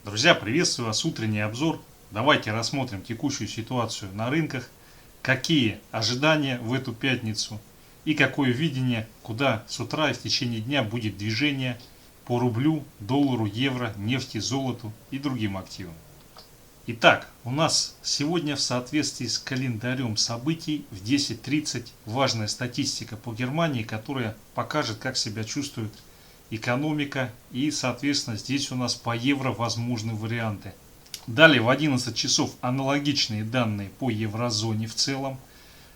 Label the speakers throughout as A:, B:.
A: Друзья, приветствую вас, утренний обзор. Давайте рассмотрим текущую ситуацию на рынках, какие ожидания в эту пятницу и какое видение, куда с утра и в течение дня будет движение по рублю, доллару, евро, нефти, золоту и другим активам. Итак, у нас сегодня в соответствии с календарем событий в 10:30 важная статистика по Германии, которая покажет, как себя чувствует экономика, и соответственно здесь у нас по евро возможны варианты. Далее в 11 часов аналогичные данные по еврозоне в целом,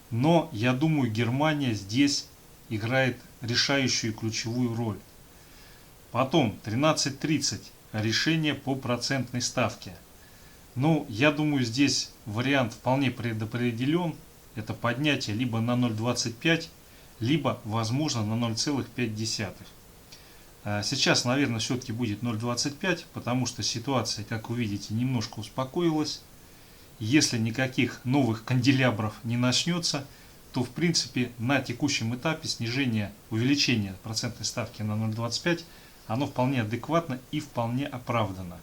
A: но я думаю, Германия здесь играет решающую и ключевую роль. Потом 13:30 решение по процентной ставке. Ну, я думаю, здесь вариант вполне предопределен. Это поднятие либо на 0,25, либо, возможно, на 0,5. Сейчас, наверное, все-таки будет 0,25, потому что ситуация, как вы видите, немножко успокоилась. Если никаких новых канделябров не начнется, то, в принципе, на текущем этапе увеличение процентной ставки на 0,25, оно вполне адекватно и вполне оправдано.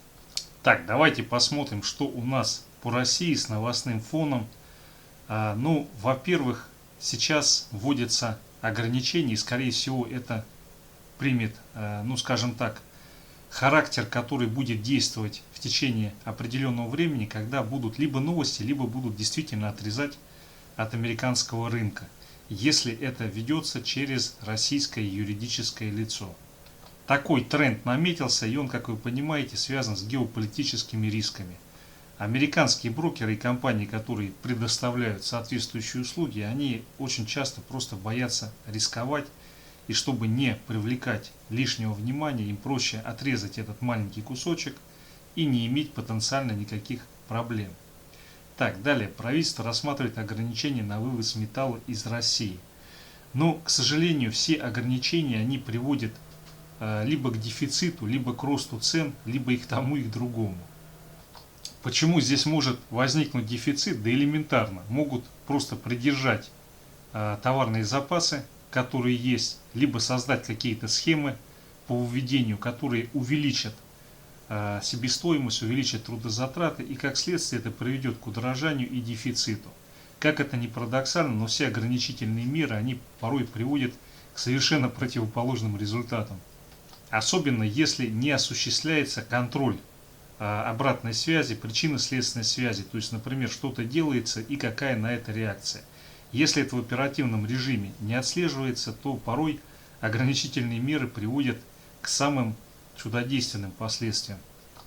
A: Так, давайте посмотрим, что у нас по России с новостным фоном. Ну, во-первых, сейчас вводятся ограничения, и, скорее всего, это примет, ну, скажем так, характер, который будет действовать в течение определенного времени, когда будут либо новости, либо будут действительно отрезать от американского рынка, если это ведется через российское юридическое лицо. Такой тренд наметился, и он, как вы понимаете, связан с геополитическими рисками. Американские брокеры и компании, которые предоставляют соответствующие услуги, они очень часто просто боятся рисковать, и чтобы не привлекать лишнего внимания, им проще отрезать этот маленький кусочек и не иметь потенциально никаких проблем. Так, далее. Правительство рассматривает ограничения на вывоз металла из России. Но, к сожалению, все ограничения, они приводят либо к дефициту, либо к росту цен, либо и к тому, и к другому. Почему здесь может возникнуть дефицит? Да элементарно. Могут просто придержать товарные запасы, которые есть, либо создать какие-то схемы по введению, которые увеличат себестоимость, увеличат трудозатраты, и как следствие это приведет к удорожанию и дефициту. Как это ни парадоксально, но все ограничительные меры, они порой приводят к совершенно противоположным результатам. Особенно если не осуществляется контроль обратной связи, причинно-следственной связи, то есть, например, что-то делается и какая на это реакция. Если это в оперативном режиме не отслеживается, то порой ограничительные меры приводят к самым чудодейственным последствиям.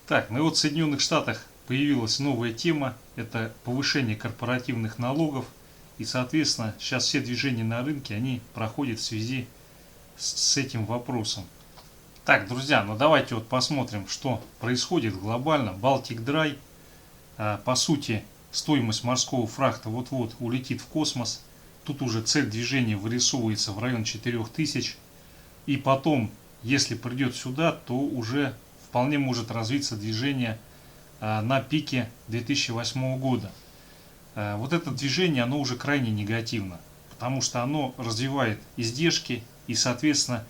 A: Так, ну и вот в Соединенных Штатах появилась новая тема, это повышение корпоративных налогов, и, соответственно, сейчас все движения на рынке, они проходят в связи с этим вопросом. Так, друзья, ну давайте вот посмотрим, что происходит глобально. Baltic Dry, по сути, стоимость морского фрахта вот-вот улетит в космос. Тут уже цель движения вырисовывается в район 4000. И потом, если придет сюда, то уже вполне может развиться движение на пике 2008 года. Вот это движение, оно уже крайне негативно, потому что оно развивает издержки, и, соответственно,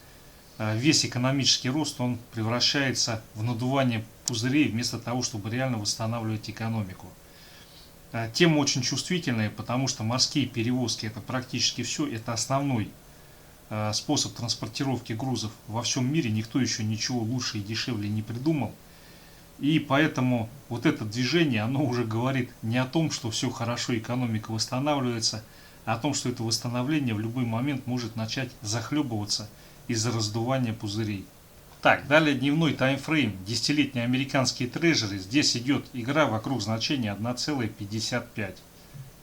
A: весь экономический рост, он превращается в надувание пузырей, вместо того, чтобы реально восстанавливать экономику. Тема очень чувствительная, потому что морские перевозки, это практически все, это основной способ транспортировки грузов во всем мире. Никто еще ничего лучше и дешевле не придумал. И поэтому вот это движение, оно уже говорит не о том, что все хорошо, экономика восстанавливается, а о том, что это восстановление в любой момент может начать захлебываться из-за раздувания пузырей. Так, далее дневной таймфрейм, десятилетние американские трежеры. Здесь идет игра вокруг значения 1,55.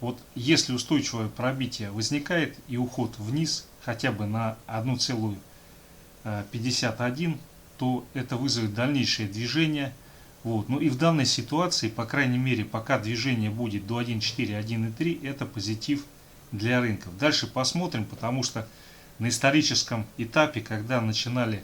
A: Вот если устойчивое пробитие возникает и уход вниз хотя бы на 1,51, то это вызовет дальнейшее движение. Вот. Ну и в данной ситуации, по крайней мере, пока движение будет до 1,4, 1,3, это позитив для рынков. Дальше посмотрим, потому что на историческом этапе, когда начинала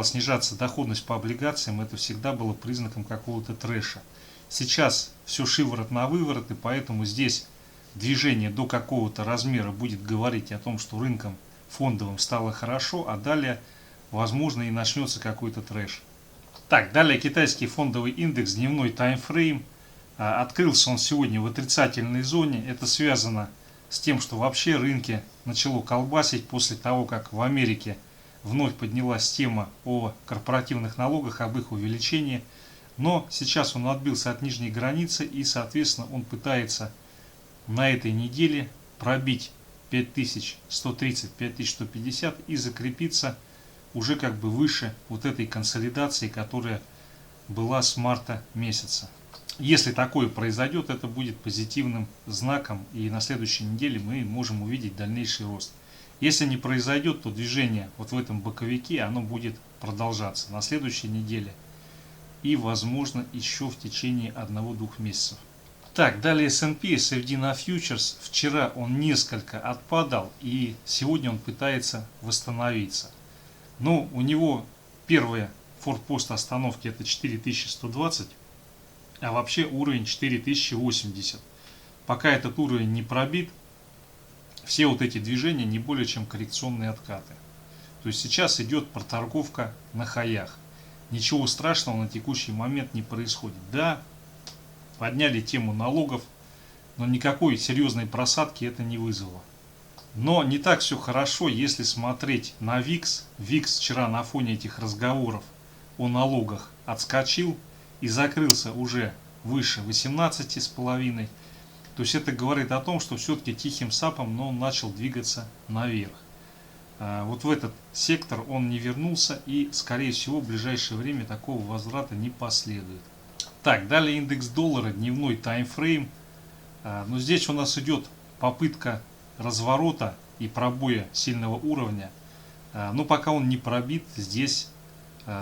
A: снижаться доходность по облигациям, это всегда было признаком какого-то трэша. Сейчас все шиворот на выворот, и поэтому здесь движение до какого-то размера будет говорить о том, что рынкам фондовым стало хорошо, а далее, возможно, и начнется какой-то трэш. Так, далее китайский фондовый индекс, дневной таймфрейм. Открылся он сегодня в отрицательной зоне. Это связано с тем, что вообще рынки начало колбасить после того, как в Америке вновь поднялась тема о корпоративных налогах, об их увеличении. Но сейчас он отбился от нижней границы и, соответственно, он пытается на этой неделе пробить 5130-5150 и закрепиться уже как бы выше вот этой консолидации, которая была с марта месяца. Если такое произойдет, это будет позитивным знаком, и на следующей неделе мы можем увидеть дальнейший рост. Если не произойдет, то движение вот в этом боковике, оно будет продолжаться на следующей неделе и, возможно, еще в течение 1-2 месяцев. Так, далее S&P, SFD на фьючерс. Вчера он несколько отпадал, и сегодня он пытается восстановиться. Но у него первая форпост остановки это 4120, а вообще уровень 4080. Пока этот уровень не пробит, все вот эти движения не более чем коррекционные откаты. То есть сейчас идет проторговка на хаях. Ничего страшного на текущий момент не происходит. Да, подняли тему налогов, но никакой серьезной просадки это не вызвало. Но не так все хорошо, если смотреть на VIX. VIX вчера на фоне этих разговоров о налогах отскочил и закрылся уже выше 18,5. То есть это говорит о том, что все-таки тихим сапом, но он начал двигаться наверх. Вот в этот сектор он не вернулся, и скорее всего в ближайшее время такого возврата не последует. Так, далее индекс доллара, дневной таймфрейм. Но здесь у нас идет попытка разворота и пробоя сильного уровня. Но пока он не пробит, здесь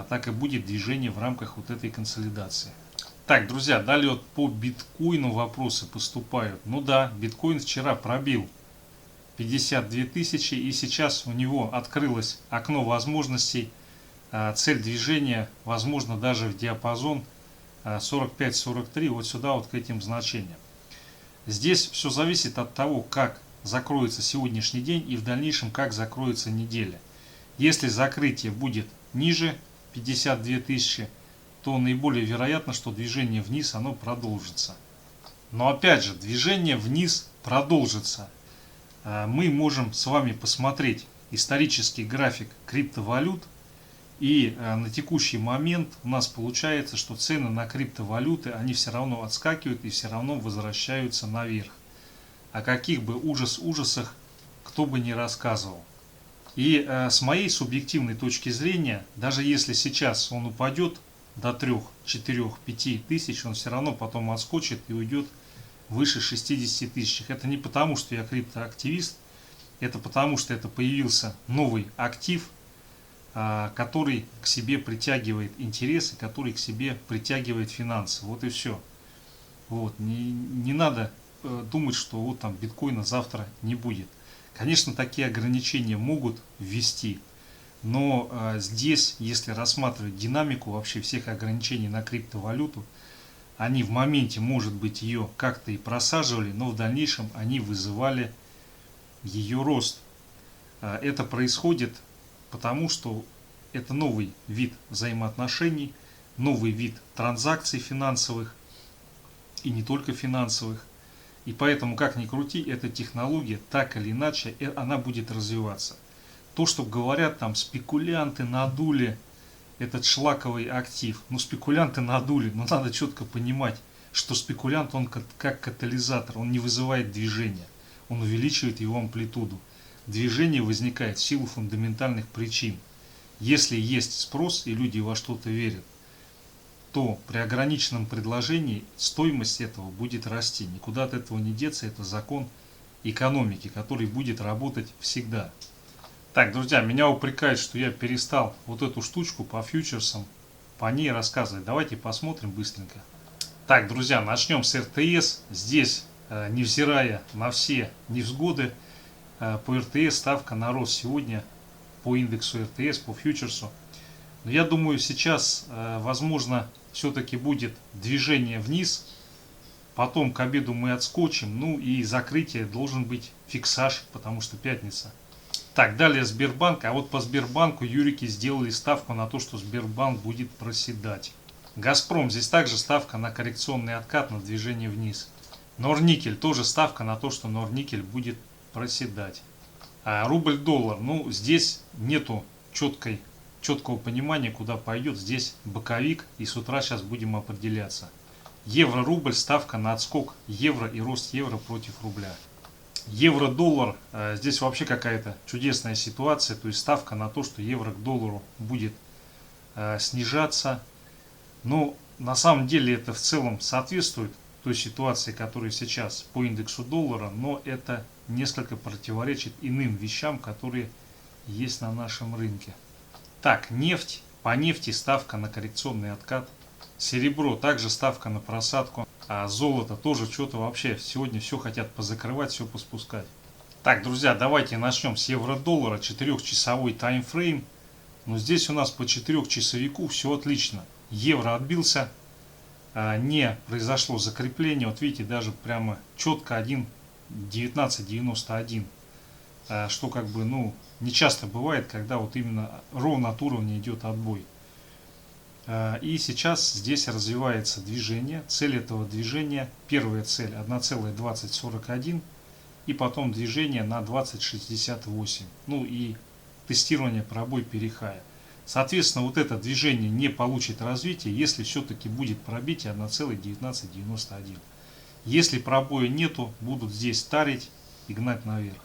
A: так и будет движение в рамках вот этой консолидации. Так, друзья, далее вот по биткоину вопросы поступают. Ну да, биткоин вчера пробил 52 тысячи, и сейчас у него открылось окно возможностей. Цель движения, возможно, даже в диапазон 45-43, вот сюда, вот к этим значениям. Здесь все зависит от того, как закроется сегодняшний день и в дальнейшем как закроется неделя. Если закрытие будет ниже 52 тысячи, то наиболее вероятно, что движение вниз оно продолжится. Но опять же, движение вниз продолжится. Мы можем с вами посмотреть исторический график криптовалют, и на текущий момент у нас получается, что цены на криптовалюты они все равно отскакивают и все равно возвращаются наверх. О каких бы ужасах кто бы ни рассказывал. И с моей субъективной точки зрения, даже если сейчас он упадет до 3, 4, 5 тысяч, он все равно потом отскочит и уйдет выше 60 тысяч. Это не потому, что я криптоактивист, это потому, что это появился новый актив, который к себе притягивает интересы, который к себе притягивает финансы. Вот и все. Вот. Не надо думать, что вот там биткоина завтра не будет. Конечно, такие ограничения могут ввести, но здесь, если рассматривать динамику вообще всех ограничений на криптовалюту, они в моменте, может быть, ее как-то и просаживали, но в дальнейшем они вызывали ее рост. Это происходит потому, что это новый вид взаимоотношений, новый вид транзакций финансовых и не только финансовых. И поэтому, как ни крути, эта технология так или иначе, она будет развиваться. То, что говорят там спекулянты надули этот шлаковый актив. Ну, спекулянты надули, но надо четко понимать, что спекулянт, он как катализатор, он не вызывает движения, он увеличивает его амплитуду. Движение возникает в силу фундаментальных причин. Если есть спрос и люди во что-то верят, то при ограниченном предложении стоимость этого будет расти. Никуда от этого не деться, это закон экономики, который будет работать всегда. Так, друзья, меня упрекают, что я перестал вот эту штучку по фьючерсам, по ней рассказывать. Давайте посмотрим быстренько. Так, друзья, начнем с РТС. Здесь, невзирая на все невзгоды, по РТС ставка на рост сегодня по индексу РТС, по фьючерсу. Но я думаю, сейчас, возможно, все-таки будет движение вниз. Потом к обеду мы отскочим. Ну и закрытие должен быть фиксаж, потому что пятница. Так, далее Сбербанк. А вот по Сбербанку юрики сделали ставку на то, что Сбербанк будет проседать. Газпром, здесь также ставка на коррекционный откат, на движение вниз. Норникель, тоже ставка на то, что Норникель будет проседать. А рубль-доллар, ну здесь нету четкого понимания, куда пойдет. Здесь боковик, и с утра сейчас будем определяться. Евро-рубль, ставка на отскок евро и рост евро против рубля. Евро-доллар, здесь вообще какая-то чудесная ситуация, то есть ставка на то, что евро к доллару будет снижаться. Но на самом деле это в целом соответствует той ситуации, которая сейчас по индексу доллара, но это несколько противоречит иным вещам, которые есть на нашем рынке. Так, нефть. По нефти ставка на коррекционный откат. Серебро также ставка на просадку. А золото тоже что-то вообще сегодня все хотят позакрывать, все поспускать. Так, друзья, давайте начнем с евро-доллара. 4-часовой таймфрейм. Но здесь у нас по 4-часовику все отлично. Евро отбился. Не произошло закрепление. Вот видите, даже прямо четко 1.1991. Что как бы, ну, не часто бывает, когда вот именно ровно от уровня идет отбой. И сейчас здесь развивается движение. Цель этого движения, первая цель 1,2041 и потом движение на 20,68. Ну и тестирование пробой перехая. Соответственно, вот это движение не получит развития, если все-таки будет пробитие 1,1991. Если пробоя нету, будут здесь тарить и гнать наверх.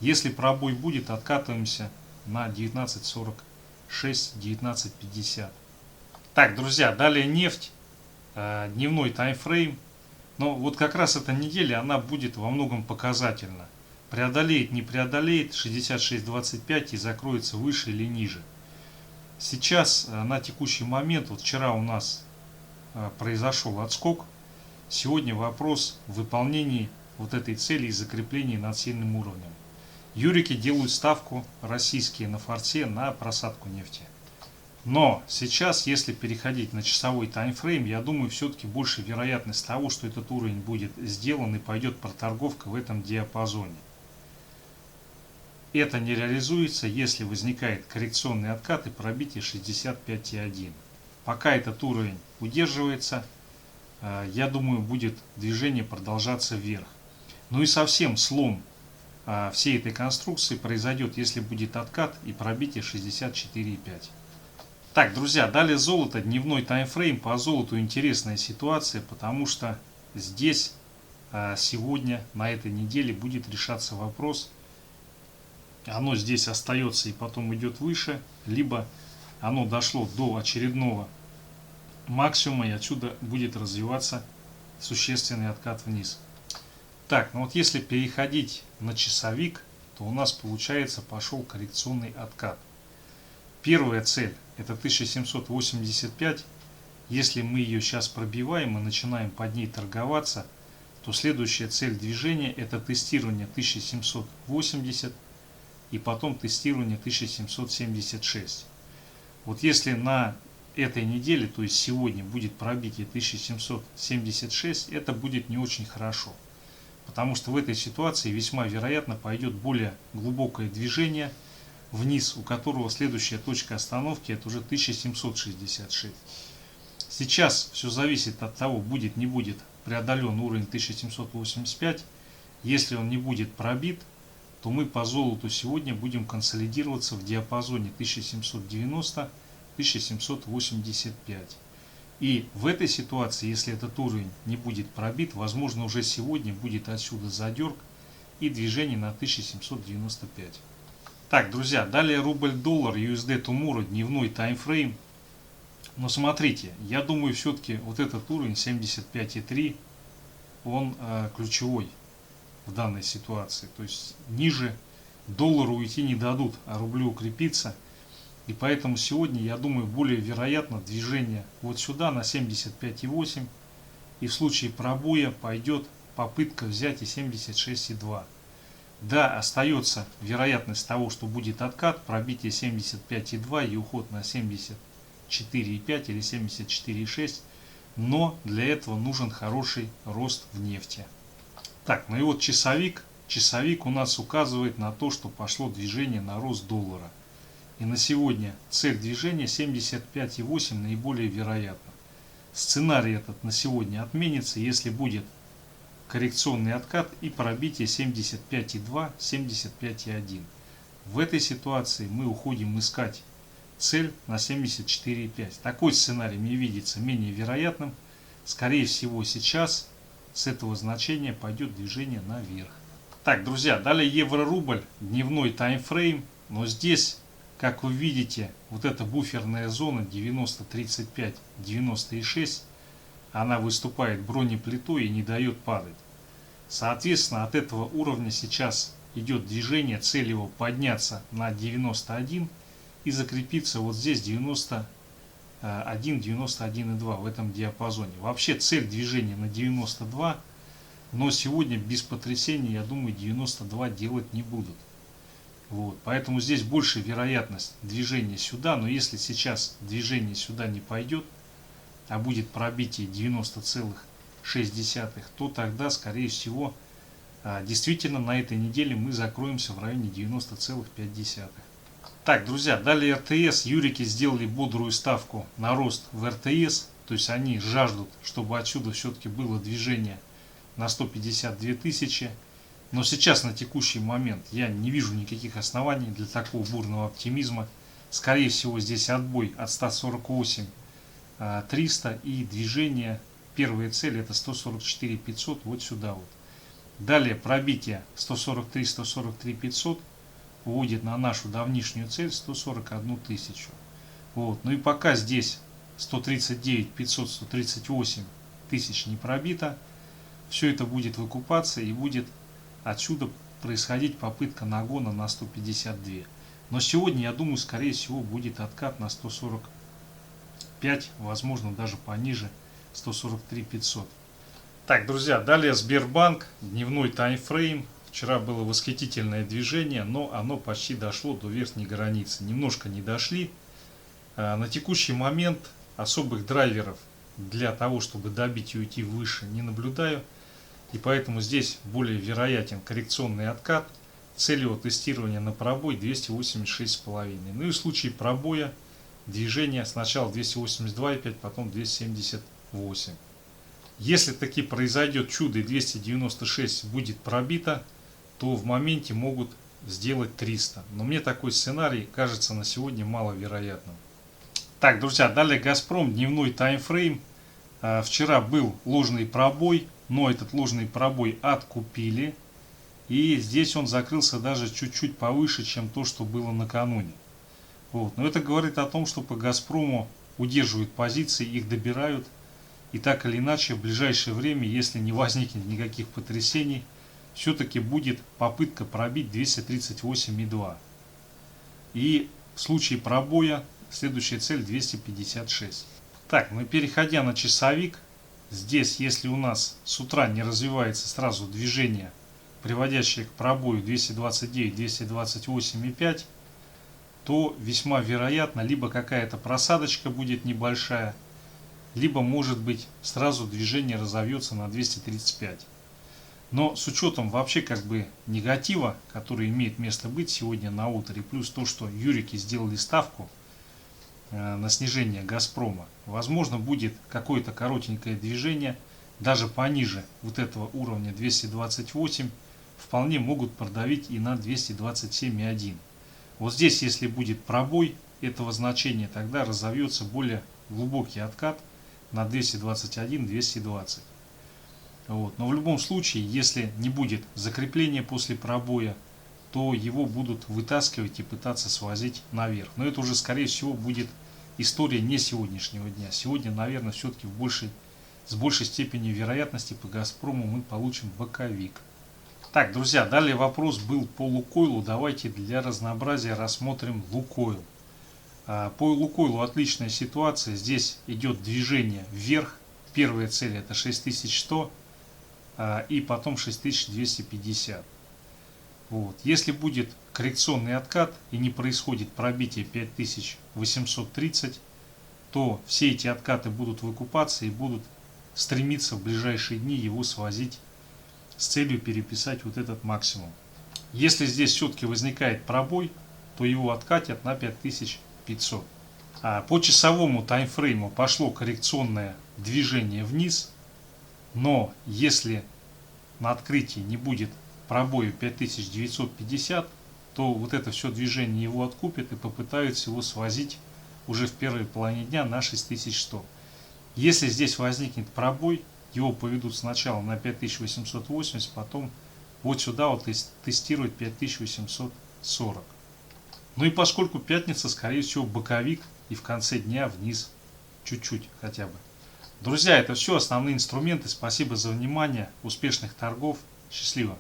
A: Если пробой будет, откатываемся на 19.46, 19.50. Так, друзья, далее нефть, дневной таймфрейм. Но вот как раз эта неделя, она будет во многом показательна. Преодолеет, не преодолеет 66.25 и закроется выше или ниже. Сейчас, на текущий момент, вот вчера у нас произошел отскок. Сегодня вопрос в выполнении вот этой цели и закреплении над сильным уровнем. Юрики делают ставку российские на форсе на просадку нефти. Но сейчас, если переходить на часовой таймфрейм, я думаю, все-таки больше вероятность того, что этот уровень будет сделан и пойдет проторговка в этом диапазоне. Это не реализуется, если возникает коррекционный откат и пробитие 65,1. Пока этот уровень удерживается, я думаю, будет движение продолжаться вверх. Ну и совсем слом всей этой конструкции произойдет, если будет откат и пробитие 64,5. Так, друзья, далее золото, дневной таймфрейм. По золоту интересная ситуация, потому что здесь сегодня, на этой неделе, будет решаться вопрос. Оно здесь остается и потом идет выше, либо оно дошло до очередного максимума и отсюда будет развиваться существенный откат вниз. Так, ну вот если переходить на часовик, то у нас получается пошел коррекционный откат. Первая цель это 1785. Если мы ее сейчас пробиваем и начинаем под ней торговаться, то следующая цель движения это тестирование 1780 и потом тестирование 1776. Вот если на этой неделе, то есть сегодня, будет пробитие 1776, это будет не очень хорошо. Потому что в этой ситуации весьма вероятно пойдет более глубокое движение вниз, у которого следующая точка остановки это уже 1766. Сейчас все зависит от того, будет не будет преодолен уровень 1785. Если он не будет пробит, то мы по золоту сегодня будем консолидироваться в диапазоне 1790-1785. И в этой ситуации, если этот уровень не будет пробит, возможно уже сегодня будет отсюда задерг и движение на 1795. Так, друзья, далее рубль-доллар, USD Tomorrow, дневной таймфрейм. Но смотрите, я думаю, все-таки вот этот уровень 75,3, он ключевой в данной ситуации. То есть ниже доллару уйти не дадут, а рублю укрепиться. И поэтому сегодня, я думаю, более вероятно движение вот сюда на 75,8. И в случае пробоя пойдет попытка взять и 76,2. Да, остается вероятность того, что будет откат, пробитие 75,2 и уход на 74,5 или 74,6. Но для этого нужен хороший рост в нефти. Так, ну и вот часовик. часовик у нас указывает на то, что пошло движение на рост доллара. И на сегодня цель движения 75,8 наиболее вероятна. Сценарий этот на сегодня отменится, если будет коррекционный откат и пробитие 75,2, 75,1. В этой ситуации мы уходим искать цель на 74,5. Такой сценарий мне видится менее вероятным. Скорее всего сейчас с этого значения пойдет движение наверх. Так, друзья, далее евро-рубль, дневной таймфрейм. Но здесь, как вы видите, вот эта буферная зона 90-35, 90,6, она выступает бронеплитой и не дает падать. Соответственно, от этого уровня сейчас идет движение, цель его подняться на 91 и закрепиться вот здесь 91, 91,2 в этом диапазоне. Вообще цель движения на 92, но сегодня без потрясений, я думаю, 92 делать не будут. Вот, поэтому здесь больше вероятность движения сюда, но если сейчас движение сюда не пойдет, а будет пробитие 90,6, то тогда, скорее всего, действительно на этой неделе мы закроемся в районе 90,5. Так, друзья, далее РТС. Юрики сделали бодрую ставку на рост в РТС, то есть они жаждут, чтобы отсюда все-таки было движение на 152 тысячи. Но сейчас на текущий момент я не вижу никаких оснований для такого бурного оптимизма. Скорее всего здесь отбой от 148 300 и движение, первая цель это 144 500 вот сюда вот. Далее пробитие 143 143 500 выводит на нашу давнишнюю цель 141 тысячу. Вот. Ну и пока здесь 139 500 138 тысяч не пробито, все это будет выкупаться и будет отсюда происходить попытка нагона на 152. Но сегодня, я думаю, скорее всего будет откат на 145, возможно даже пониже 143 500. Так, друзья, далее Сбербанк, дневной таймфрейм. Вчера было восхитительное движение, но оно почти дошло до верхней границы. Немножко не дошли. На текущий момент особых драйверов для того, чтобы добить и уйти выше, не наблюдаю. И поэтому здесь более вероятен коррекционный откат. Цель его тестирования на пробой 286,5. Ну и в случае пробоя движение сначала 282,5, потом 278. Если таки произойдет чудо и 296 будет пробито, то в моменте могут сделать 300. Но мне такой сценарий кажется на сегодня маловероятным. Так, друзья, далее Газпром, дневной таймфрейм. Вчера был ложный пробой, но этот ложный пробой откупили. И здесь он закрылся даже чуть-чуть повыше, чем то, что было накануне. Вот. Но это говорит о том, что по Газпрому удерживают позиции, их добирают. И так или иначе, в ближайшее время, если не возникнет никаких потрясений, все-таки будет попытка пробить 238,2. И в случае пробоя следующая цель 256. Так, ну переходя на часовик, здесь, если у нас с утра не развивается сразу движение, приводящее к пробою 229, 228,5, то весьма вероятно, либо какая-то просадочка будет небольшая, либо может быть сразу движение разовьется на 235. Но с учетом вообще как бы негатива, который имеет место быть сегодня на утро, и плюс то, что юрики сделали ставку на снижение Газпрома, возможно будет какое-то коротенькое движение, даже пониже вот этого уровня 228, вполне могут продавить и на 227,1. Вот здесь, если будет пробой этого значения, тогда разовьется более глубокий откат на 221-220. Вот. Но в любом случае, если не будет закрепления после пробоя, то его будут вытаскивать и пытаться свозить наверх. Но это уже, скорее всего, будет история не сегодняшнего дня. Сегодня, наверное, все-таки с большей степенью вероятности по Газпрому мы получим боковик. Так, друзья, далее вопрос был по Лукойлу. Давайте для разнообразия рассмотрим Лукойл. По Лукойлу отличная ситуация. Здесь идет движение вверх. Первая цель это 6100 и потом 6250. Вот. Если будет коррекционный откат и не происходит пробитие 5830, то все эти откаты будут выкупаться и будут стремиться в ближайшие дни его свозить с целью переписать вот этот максимум. Если здесь все-таки возникает пробой, то его откатят на 5500. А по часовому таймфрейму пошло коррекционное движение вниз, но если на открытии не будет пробоя 5950, то вот это все движение его откупит и попытаются его свозить уже в первой половине дня на 6100. Если здесь возникнет пробой, его поведут сначала на 5880, потом вот сюда вот тестирует 5840. Ну и поскольку пятница, скорее всего, боковик и в конце дня вниз чуть-чуть хотя бы. Друзья, это все основные инструменты. Спасибо за внимание. Успешных торгов. Счастливо.